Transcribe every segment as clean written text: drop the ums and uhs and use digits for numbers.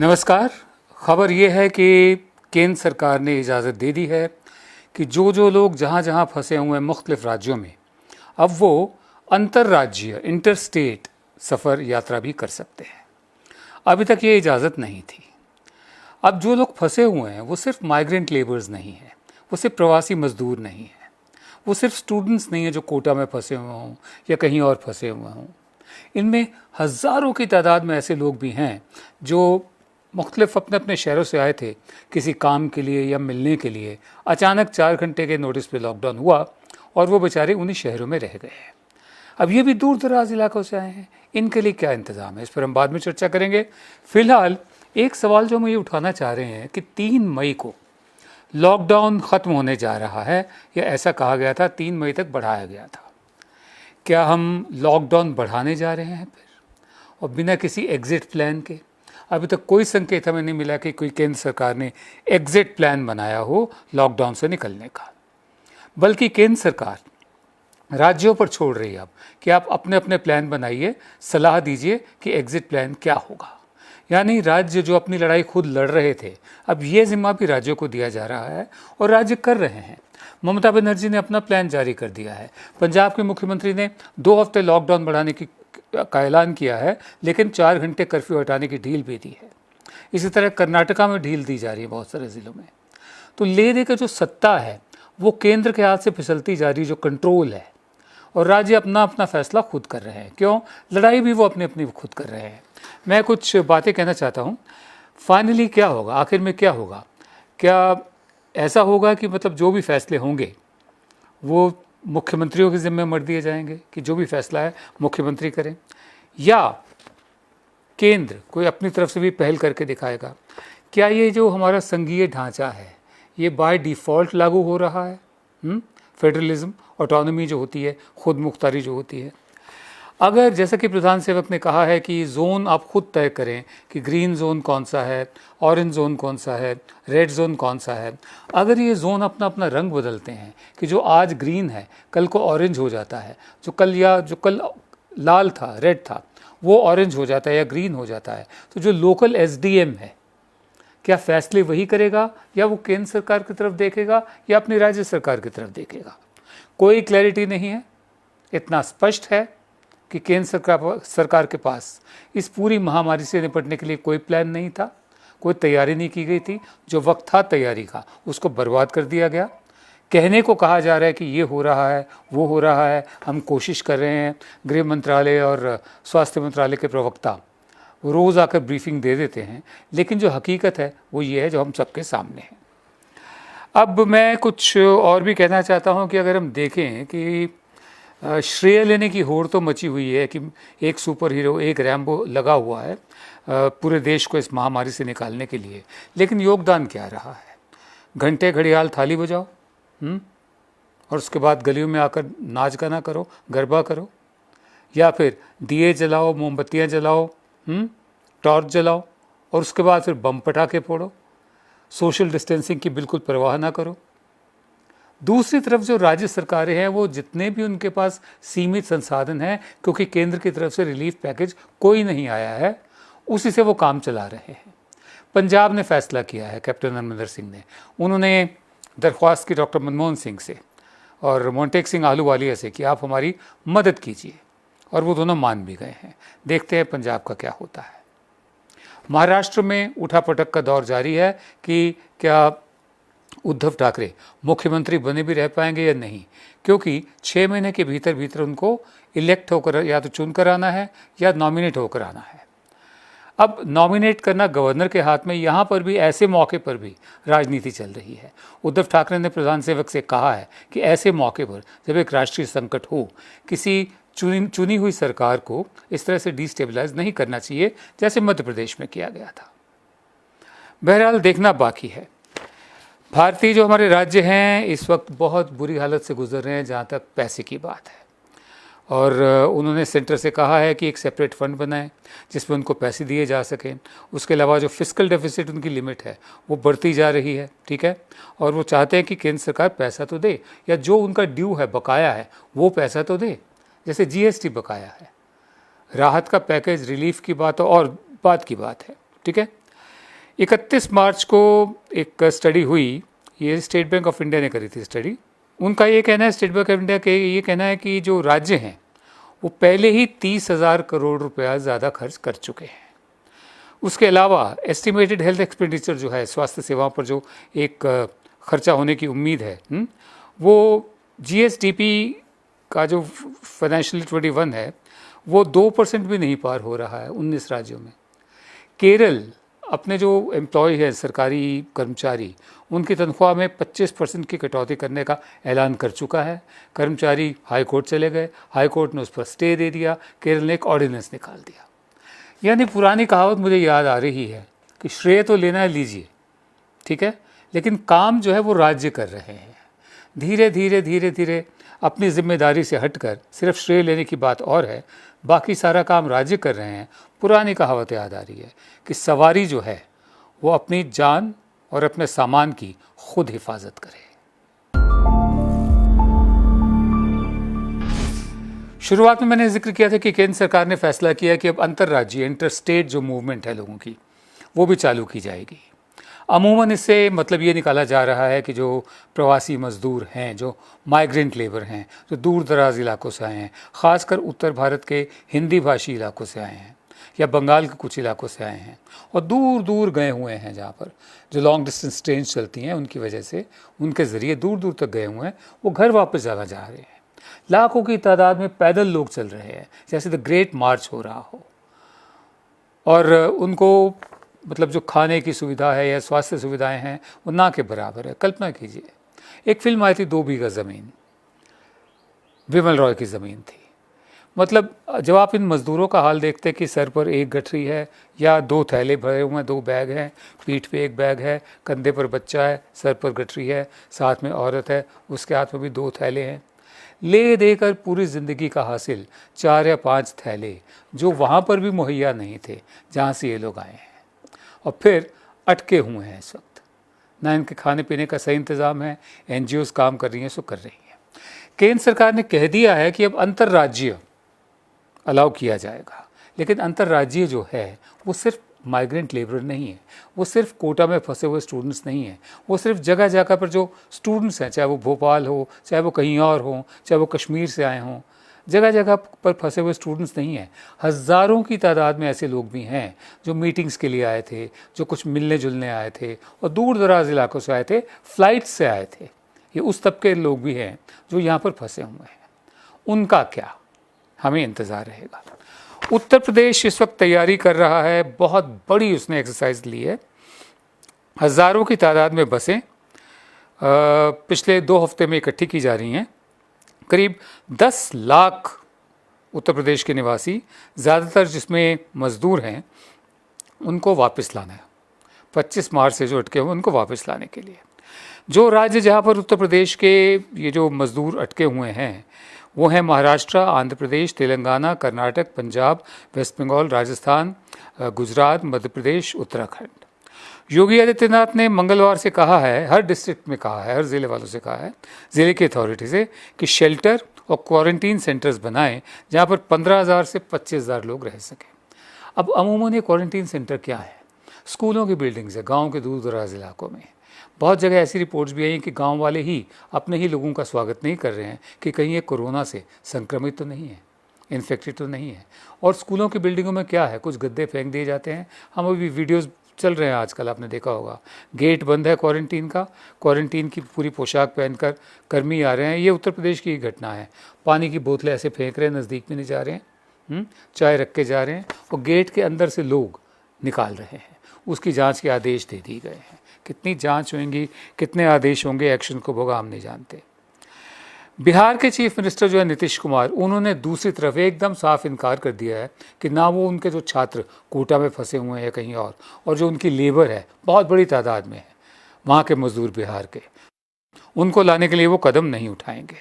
नमस्कार। खबर ये है कि केंद्र सरकार ने इजाज़त दे दी है कि जो लोग जहाँ जहाँ फंसे हुए हैं मुख्तलिफ़ राज्यों में, अब वो अंतर्राज्यीय इंटरस्टेट सफ़र यात्रा भी कर सकते हैं। अभी तक ये इजाज़त नहीं थी। अब जो लोग फंसे हुए हैं वो सिर्फ माइग्रेंट लेबर्स नहीं हैं, वो सिर्फ प्रवासी मजदूर नहीं हैं, वो सिर्फ स्टूडेंट्स नहीं हैं जो कोटा में फंसे हुए हों या कहीं और फंसे हुए हों। इनमें हज़ारों की तादाद में ऐसे लोग भी हैं जो मुख्तलिफ अपने अपने शहरों से आए थे किसी काम के लिए या मिलने के लिए। अचानक 4 घंटे के नोटिस पे लॉकडाउन हुआ और वो बेचारे उन्हीं शहरों में रह गए हैं। अब ये भी दूर दराज इलाकों से आए हैं, इनके लिए क्या इंतज़ाम है, इस पर हम बाद में चर्चा करेंगे। फ़िलहाल एक सवाल जो हम ये उठाना चाह रहे हैं कि 3 मई को लॉकडाउन ख़त्म होने जा रहा है, या ऐसा कहा गया था 3 मई तक बढ़ाया गया था। क्या हम लॉकडाउन बढ़ाने जा रहे हैं फिर, और बिना किसी एग्ज़िट प्लान के? अभी तक कोई संकेत हमें नहीं मिला कि कोई केंद्र सरकार ने एग्जिट प्लान बनाया हो लॉकडाउन से निकलने का, बल्कि केंद्र सरकार राज्यों पर छोड़ रही है अब कि आप अपने अपने प्लान बनाइए, सलाह दीजिए कि एग्जिट प्लान क्या होगा। यानी राज्य जो अपनी लड़ाई खुद लड़ रहे थे, अब ये जिम्मा भी राज्यों को दिया जा रहा है और राज्य कर रहे हैं। ममता बनर्जी ने अपना प्लान जारी कर दिया है। पंजाब के मुख्यमंत्री ने 2 हफ्ते लॉकडाउन बढ़ाने का ऐलान किया है, लेकिन 4 घंटे कर्फ्यू हटाने की ढील भी दी है। इसी तरह कर्नाटका में ढील दी जा रही है बहुत सारे ज़िलों में। तो ले दे के जो सत्ता है वो केंद्र के हाथ से फिसलती जा रही, जो कंट्रोल है, और राज्य अपना अपना फैसला खुद कर रहे हैं। क्यों? लड़ाई भी वो अपनी अपनी खुद कर रहे हैं। मैं कुछ बातें कहना चाहता हूँ। फाइनली क्या होगा, आखिर में क्या होगा? क्या ऐसा होगा कि मतलब जो भी फैसले होंगे वो मुख्यमंत्रियों के ज़िम्मे मर दिए जाएंगे कि जो भी फैसला है मुख्यमंत्री करें, या केंद्र कोई अपनी तरफ से भी पहल करके दिखाएगा? क्या ये जो हमारा संघीय ढांचा है ये बाय डिफ़ॉल्ट लागू हो रहा है? फेडरलिज्म, ऑटोनॉमी जो होती है, खुद मुख्तारी जो होती है, अगर जैसा कि प्रधान सेवक ने कहा है कि जोन आप खुद तय करें कि ग्रीन जोन कौन सा है, ऑरेंज जोन कौन सा है, रेड जोन कौन सा है, अगर ये जोन अपना अपना रंग बदलते हैं कि जो आज ग्रीन है कल को ऑरेंज हो जाता है, जो कल लाल था, रेड था, वो ऑरेंज हो जाता है या ग्रीन हो जाता है, तो जो लोकल एसडीएम है क्या फैसले वही करेगा, या वो केंद्र सरकार की तरफ देखेगा या अपनी राज्य सरकार की तरफ देखेगा? कोई क्लैरिटी नहीं है। इतना स्पष्ट है कि केंद्र सरकार के पास इस पूरी महामारी से निपटने के लिए कोई प्लान नहीं था, कोई तैयारी नहीं की गई थी। जो वक्त था तैयारी का, उसको बर्बाद कर दिया गया। कहने को कहा जा रहा है कि ये हो रहा है, वो हो रहा है, हम कोशिश कर रहे हैं। गृह मंत्रालय और स्वास्थ्य मंत्रालय के प्रवक्ता रोज़ आकर ब्रीफिंग दे देते हैं, लेकिन जो हकीकत है वो ये है जो हम सबके सामने है। अब मैं कुछ और भी कहना चाहता हूँ कि अगर हम देखें कि श्रेय लेने की होड़ तो मची हुई है कि एक सुपर हीरो, एक रैम्बो लगा हुआ है पूरे देश को इस महामारी से निकालने के लिए, लेकिन योगदान क्या रहा है? घंटे घड़ियाल थाली बजाओ और उसके बाद गलियों में आकर नाच गाना करो, गरबा करो, या फिर दिए जलाओ, मोमबत्तियाँ जलाओ, टॉर्च जलाओ, और उसके बाद फिर बम पटाखे फोड़ो, सोशल डिस्टेंसिंग की बिल्कुल परवाह ना करो। दूसरी तरफ जो राज्य सरकारें हैं वो जितने भी उनके पास सीमित संसाधन हैं, क्योंकि केंद्र की तरफ से रिलीफ पैकेज कोई नहीं आया है, उसी से वो काम चला रहे हैं। पंजाब ने फैसला किया है, कैप्टन अमरिंदर सिंह ने, उन्होंने दरख्वास्त की डॉक्टर मनमोहन सिंह से और मोंटेक सिंह आहलूवालिया से कि आप हमारी मदद कीजिए, और वो दोनों मान भी गए हैं। देखते हैं पंजाब का क्या होता है। महाराष्ट्र में उठापटक का दौर जारी है कि क्या उद्धव ठाकरे मुख्यमंत्री बने भी रह पाएंगे या नहीं, क्योंकि 6 महीने के भीतर भीतर उनको इलेक्ट होकर या तो चुनकर आना है या नॉमिनेट होकर आना है। अब नॉमिनेट करना गवर्नर के हाथ में। यहाँ पर भी ऐसे मौके पर भी राजनीति चल रही है। उद्धव ठाकरे ने प्रधान सेवक से कहा है कि ऐसे मौके पर जब एक राष्ट्रीय संकट हो, किसी चुनी हुई सरकार को इस तरह से डिस्टेबलाइज नहीं करना चाहिए जैसे मध्य प्रदेश में किया गया था। बहरहाल देखना बाकी है। भारतीय जो हमारे राज्य हैं इस वक्त बहुत बुरी हालत से गुजर रहे हैं जहाँ तक पैसे की बात है, और उन्होंने सेंटर से कहा है कि एक सेपरेट फंड बनाएं जिसमें उनको पैसे दिए जा सकें। उसके अलावा जो फिस्कल डेफिसिट उनकी लिमिट है वो बढ़ती जा रही है, ठीक है, और वो चाहते हैं कि केंद्र सरकार पैसा तो दे, या जो उनका ड्यू है, बकाया है, वो पैसा तो दे। जैसे जीएसटी बकाया है, राहत का पैकेज, रिलीफ की बात और बात की बात है, ठीक है। 31 मार्च को एक स्टडी हुई, ये स्टेट बैंक ऑफ इंडिया ने करी थी स्टडी। उनका ये कहना है, स्टेट बैंक ऑफ इंडिया के ये कहना है कि जो राज्य हैं वो पहले ही 30,000 करोड़ रुपया ज़्यादा खर्च कर चुके हैं। उसके अलावा एस्टिमेटेड हेल्थ एक्सपेंडिचर जो है, स्वास्थ्य सेवाओं पर जो एक खर्चा होने की उम्मीद है, वो GSDP का जो फाइनेंशियल 21 है वो 2% भी नहीं पार हो रहा है 19 राज्यों में। केरल अपने जो एम्प्लॉय है, सरकारी कर्मचारी, उनकी तनख्वाह में 25% की कटौती करने का ऐलान कर चुका है। कर्मचारी हाई कोर्ट चले गए, हाई कोर्ट ने उस पर स्टे दे दिया, केरल ने एक ऑर्डिनेंस निकाल दिया। यानी पुरानी कहावत मुझे याद आ रही है कि श्रेय तो लेना लीजिए, ठीक है, लेकिन काम जो है वो राज्य कर रहे हैं। धीरे धीरे धीरे धीरे अपनी जिम्मेदारी से हटकर सिर्फ श्रेय लेने की बात और है, बाकी सारा काम राज्य कर रहे हैं। पुरानी कहावत याद आ रही है कि सवारी जो है वो अपनी जान और अपने सामान की खुद हिफाजत करे। शुरुआत में मैंने जिक्र किया था कि केंद्र सरकार ने फैसला किया कि अब अंतर्राज्यीय इंटरस्टेट जो मूवमेंट है लोगों की, वो भी चालू की जाएगी। अमूमन इससे मतलब ये निकाला जा रहा है कि जो प्रवासी मज़दूर हैं, जो माइग्रेंट लेबर हैं, जो दूर दराज इलाकों से आए हैं, ख़ासकर उत्तर भारत के हिंदी भाषी इलाकों से आए हैं या बंगाल के कुछ इलाकों से आए हैं और दूर दूर गए हुए हैं, जहाँ पर जो लॉन्ग डिस्टेंस ट्रेन चलती हैं उनकी वजह से, उनके ज़रिए दूर दूर तक गए हुए हैं, वो घर वापस जाना चाह रहे हैं। लाखों की तादाद में पैदल लोग चल रहे हैं, जैसे द ग्रेट मार्च हो रहा हो, और उनको मतलब जो खाने की सुविधा है या स्वास्थ्य सुविधाएं हैं वो ना के बराबर है। कल्पना कीजिए, एक फिल्म आई थी 2 बीघा ज़मीन, विमल रॉय की ज़मीन थी। मतलब जब आप इन मज़दूरों का हाल देखते कि सर पर एक गठरी है या 2 थैले भरे हुए हैं, 2 बैग हैं, पीठ पे एक बैग है, कंधे पर बच्चा है, सर पर गठरी है, साथ में औरत है, उसके हाथ में भी 2 थैले हैं, ले देकर पूरी ज़िंदगी का हासिल 4 या 5 थैले जो वहाँ पर भी मुहैया नहीं थे जहाँ से ये लोग आए हैं, और फिर अटके हुए हैं इस वक्त। ना इनके खाने पीने का सही इंतज़ाम है, NGOs काम कर रही हैं, सो कर रही हैं। केंद्र सरकार ने कह दिया है कि अब अंतर्राज्यीय अलाउ किया जाएगा, लेकिन अंतर्राज्यीय जो है वो सिर्फ माइग्रेंट लेबर नहीं है, वो सिर्फ कोटा में फंसे हुए स्टूडेंट्स नहीं हैं, वो सिर्फ जगह जगह पर जो स्टूडेंट्स हैं, चाहे वो भोपाल हो, चाहे वो कहीं और हो, चाहे वो कश्मीर से आए हों, जगह जगह पर फंसे हुए स्टूडेंट्स नहीं हैं। हज़ारों की तादाद में ऐसे लोग भी हैं जो मीटिंग्स के लिए आए थे, जो कुछ मिलने जुलने आए थे और दूर दराज इलाकों से आए थे, फ़्लाइट से आए थे। ये उस तबके लोग भी हैं जो यहाँ पर फंसे हुए हैं। उनका क्या, हमें इंतज़ार रहेगा। उत्तर प्रदेश इस वक्त तैयारी कर रहा है, बहुत बड़ी उसने एक्सरसाइज ली है। हज़ारों की तादाद में बसें पिछले 2 हफ्ते में इकट्ठी की जा रही हैं। करीब 10 लाख उत्तर प्रदेश के निवासी, ज़्यादातर जिसमें मज़दूर हैं, उनको वापस लाना है। 25 मार्च से जो अटके हुए उनको वापस लाने के लिए जो राज्य जहाँ पर उत्तर प्रदेश के ये जो मज़दूर अटके हुए हैं वो हैं महाराष्ट्र, आंध्र प्रदेश, तेलंगाना, कर्नाटक, पंजाब, वेस्ट बंगाल, राजस्थान, गुजरात, मध्य प्रदेश, उत्तराखंड। योगी आदित्यनाथ ने मंगलवार से कहा है, हर डिस्ट्रिक्ट में कहा है, हर ज़िले वालों से कहा है, ज़िले की अथॉरिटी से, कि शेल्टर और क्वारंटीन सेंटर्स बनाएं जहां पर 15,000 से 25,000 लोग रह सकें। अब अमूमन ये क्वारंटीन सेंटर क्या है? स्कूलों की बिल्डिंग्स है गाँव के दूर दराज इलाकों में। बहुत जगह ऐसी रिपोर्ट्स भी आई हैं कि गाँव वाले ही अपने ही लोगों का स्वागत नहीं कर रहे हैं कि कहीं ये कोरोना से संक्रमित तो नहीं है, इन्फेक्टेड तो नहीं है। और स्कूलों की बिल्डिंगों में क्या है, कुछ गद्दे फेंक दिए जाते हैं। हम अभी वीडियोज़ चल रहे हैं आजकल, आपने देखा होगा, गेट बंद है क्वारंटीन का, क्वारंटीन की पूरी पोशाक पहनकर कर्मी आ रहे हैं। ये उत्तर प्रदेश की घटना है। पानी की बोतलें ऐसे फेंक रहे हैं, नज़दीक में नहीं जा रहे हैं, चाय रख के जा रहे हैं और गेट के अंदर से लोग निकाल रहे हैं। उसकी जांच के आदेश दे दिए गए हैं। कितनी जांच होंगी, कितने आदेश होंगे, एक्शन को होगा, हम नहीं जानते। बिहार के चीफ मिनिस्टर जो है नीतीश कुमार, उन्होंने दूसरी तरफ एकदम साफ इनकार कर दिया है कि ना वो उनके जो छात्र कोटा में फंसे हुए हैं या कहीं और जो उनकी लेबर है बहुत बड़ी तादाद में है, वहाँ के मजदूर बिहार के, उनको लाने के लिए वो कदम नहीं उठाएंगे।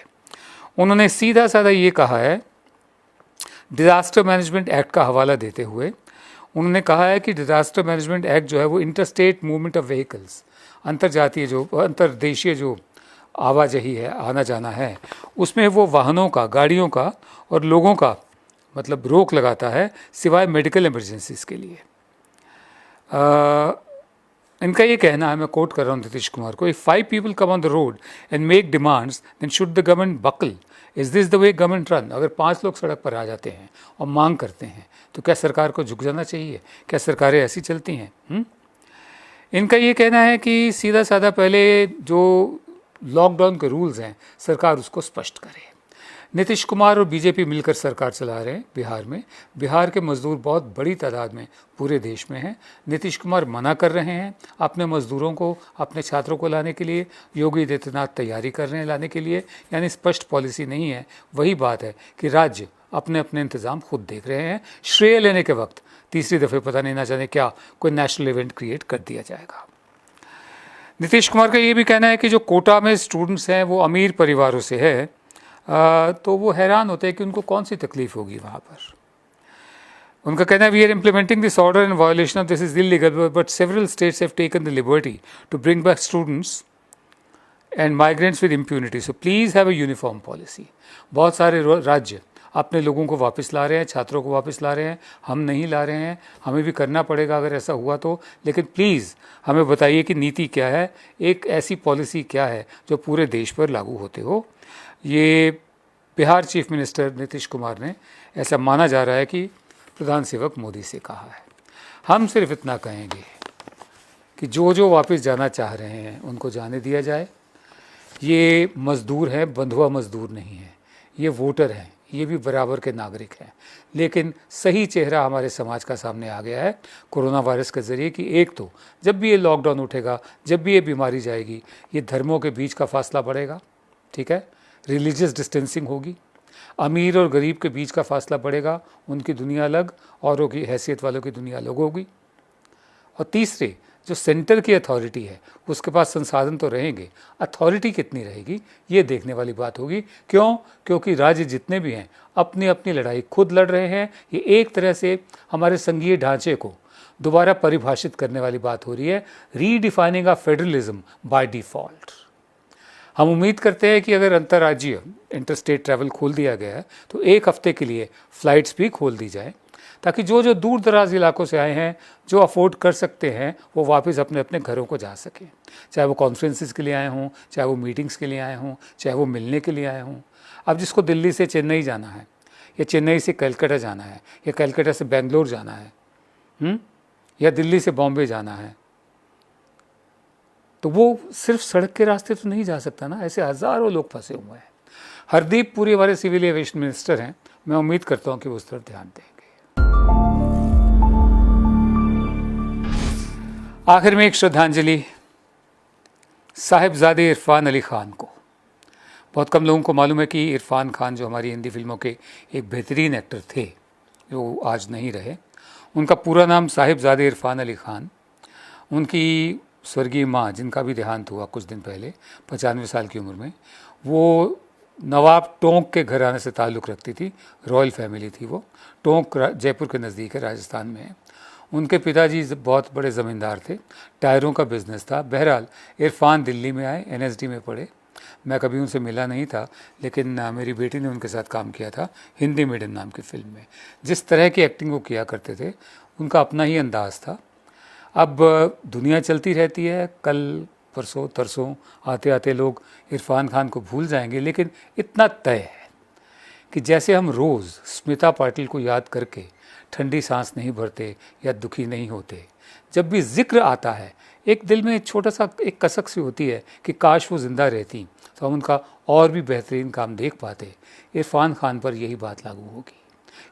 उन्होंने सीधा साधा ये कहा है, डिज़ास्टर मैनेजमेंट एक्ट का हवाला देते हुए उन्होंने कहा है कि डिज़ास्टर मैनेजमेंट एक्ट जो है वो इंटरस्टेट मूवमेंट ऑफ व्हीकल्स, अंतर्जातीय जो अंतर्देशीय जो आवाजाही है, आना जाना है, उसमें वो वाहनों का, गाड़ियों का और लोगों का मतलब रोक लगाता है, सिवाय मेडिकल इमरजेंसीज़ के लिए। इनका ये कहना है, मैं कोट कर रहा हूँ नीतीश कुमार को, if 5 people come on the road and make demands, then should the government buckle? Is this the way government run? अगर 5 लोग सड़क पर आ जाते हैं और मांग करते हैं तो क्या सरकार को झुक जाना चाहिए? क्या सरकारें ऐसी चलती हैं? इनका ये कहना है कि सीधा साधा पहले जो लॉकडाउन के रूल्स हैं सरकार उसको स्पष्ट करे। नीतीश कुमार और बीजेपी मिलकर सरकार चला रहे हैं बिहार में। बिहार के मजदूर बहुत बड़ी तादाद में पूरे देश में हैं। नीतीश कुमार मना कर रहे हैं अपने मजदूरों को, अपने छात्रों को लाने के लिए। योगी आदित्यनाथ तैयारी कर रहे हैं लाने के लिए, यानी स्पष्ट पॉलिसी नहीं है। वही बात है कि राज्य अपने अपने इंतज़ाम खुद देख रहे हैं। श्रेय लेने के वक्त तीसरी दफ़े पता नहीं ना जाने क्या कोई नेशनल इवेंट क्रिएट कर दिया जाएगा। नीतीश कुमार का ये भी कहना है कि जो कोटा में स्टूडेंट्स हैं वो अमीर परिवारों से है, तो वो हैरान होते हैं कि उनको कौन सी तकलीफ होगी वहाँ पर। उनका कहना है, we are implementing this order in violation of this is illegal, but several states have taken the liberty to bring back students and migrants with impunity, so please have a uniform policy. बहुत सारे राज्य अपने लोगों को वापस ला रहे हैं, छात्रों को वापस ला रहे हैं, हम नहीं ला रहे हैं। हमें भी करना पड़ेगा अगर ऐसा हुआ तो, लेकिन प्लीज़ हमें बताइए कि नीति क्या है, एक ऐसी पॉलिसी क्या है जो पूरे देश पर लागू होते हो। ये बिहार चीफ मिनिस्टर नीतीश कुमार ने ऐसा माना जा रहा है कि प्रधान सेवक मोदी से कहा है। हम सिर्फ इतना कहेंगे कि जो वापस जाना चाह रहे हैं उनको जाने दिया जाए। ये मज़दूर हैं, बंधुआ मज़दूर नहीं हैं, ये वोटर हैं, ये भी बराबर के नागरिक हैं। लेकिन सही चेहरा हमारे समाज का सामने आ गया है कोरोना वायरस के ज़रिए कि एक तो जब भी ये लॉकडाउन उठेगा, जब भी ये बीमारी जाएगी, ये धर्मों के बीच का फासला बढ़ेगा, ठीक है, रिलीजियस डिस्टेंसिंग होगी, अमीर और गरीब के बीच का फासला बढ़ेगा, उनकी दुनिया अलग, औरों की हैसियत वालों की दुनिया अलग होगी। और तीसरे, जो सेंटर की अथॉरिटी है उसके पास संसाधन तो रहेंगे, अथॉरिटी कितनी रहेगी ये देखने वाली बात होगी। क्यों? क्योंकि राज्य जितने भी हैं अपनी अपनी लड़ाई खुद लड़ रहे हैं। ये एक तरह से हमारे संघीय ढांचे को दोबारा परिभाषित करने वाली बात हो रही है, redefining a federalism by default. हम उम्मीद करते हैं कि अगर अंतर्राज्यीय इंटरस्टेट ट्रैवल खोल दिया गया है तो एक हफ्ते के लिए फ़्लाइट्स भी खोल दी जाए, ताकि जो दूर दराज इलाकों से आए हैं, जो अफोर्ड कर सकते हैं, वो वापस अपने अपने घरों को जा सकें। चाहे वो कॉन्फ्रेंसेस के लिए आए हों, चाहे वो मीटिंग्स के लिए आए हों, चाहे वो मिलने के लिए आए हों। अब जिसको दिल्ली से चेन्नई जाना है, या चेन्नई से कलकत्ता जाना है, या कलकत्ता से बेंगलोर जाना है, या दिल्ली से बॉम्बे जाना है, तो वो सिर्फ सड़क के रास्ते तो नहीं जा सकता ना। ऐसे हज़ारों लोग फंसे हुए हैं। हरदीप पुरी हमारे सिविल एविएशन मिनिस्टर हैं, मैं उम्मीद करता हूँ कि वो उस तरफ ध्यान देंगे। आखिर में एक श्रद्धांजलि साहिबजादे इरफान अली ख़ान को। बहुत कम लोगों को मालूम है कि इरफान खान जो हमारी हिंदी फिल्मों के एक बेहतरीन एक्टर थे, जो आज नहीं रहे, उनका पूरा नाम साहिबजादे इरफान अली ख़ान। उनकी स्वर्गीय माँ, जिनका भी देहांत हुआ कुछ दिन पहले 95 साल की उम्र में, वो नवाब टोंक के घराने से ताल्लुक़ रखती थी, रॉयल फैमिली थी वो। टोंक जयपुर के नज़दीक है, राजस्थान में है। उनके पिताजी बहुत बड़े ज़मींदार थे, टायरों का बिज़नेस था। बहरहाल इरफान दिल्ली में आए, NSD में पढ़े। मैं कभी उनसे मिला नहीं था, लेकिन मेरी बेटी ने उनके साथ काम किया था हिंदी मीडियम नाम की फ़िल्म में। जिस तरह की एक्टिंग वो किया करते थे, उनका अपना ही अंदाज़ था। अब दुनिया चलती रहती है, कल परसों तरसों आते आते लोग इरफान खान को भूल जाएंगे, लेकिन इतना तय है कि जैसे हम रोज़ स्मिता पाटिल को याद करके ठंडी सांस नहीं भरते या दुखी नहीं होते, जब भी जिक्र आता है एक दिल में छोटा सा एक कसक सी होती है कि काश वो ज़िंदा रहती तो हम उनका और भी बेहतरीन काम देख पाते। इरफान खान पर यही बात लागू होगी।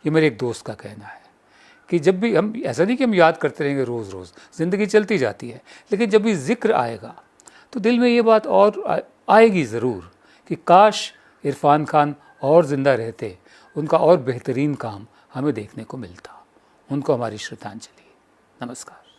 ये मेरे एक दोस्त का कहना है कि जब भी हम, ऐसा नहीं कि हम याद करते रहेंगे रोज़ रोज़, ज़िंदगी चलती जाती है, लेकिन जब भी जिक्र आएगा तो दिल में ये बात और आएगी ज़रूर कि काश इरफान खान और ज़िंदा रहते, उनका और बेहतरीन काम हमें देखने को मिलता। उनको हमारी श्रद्धांजलि। नमस्कार।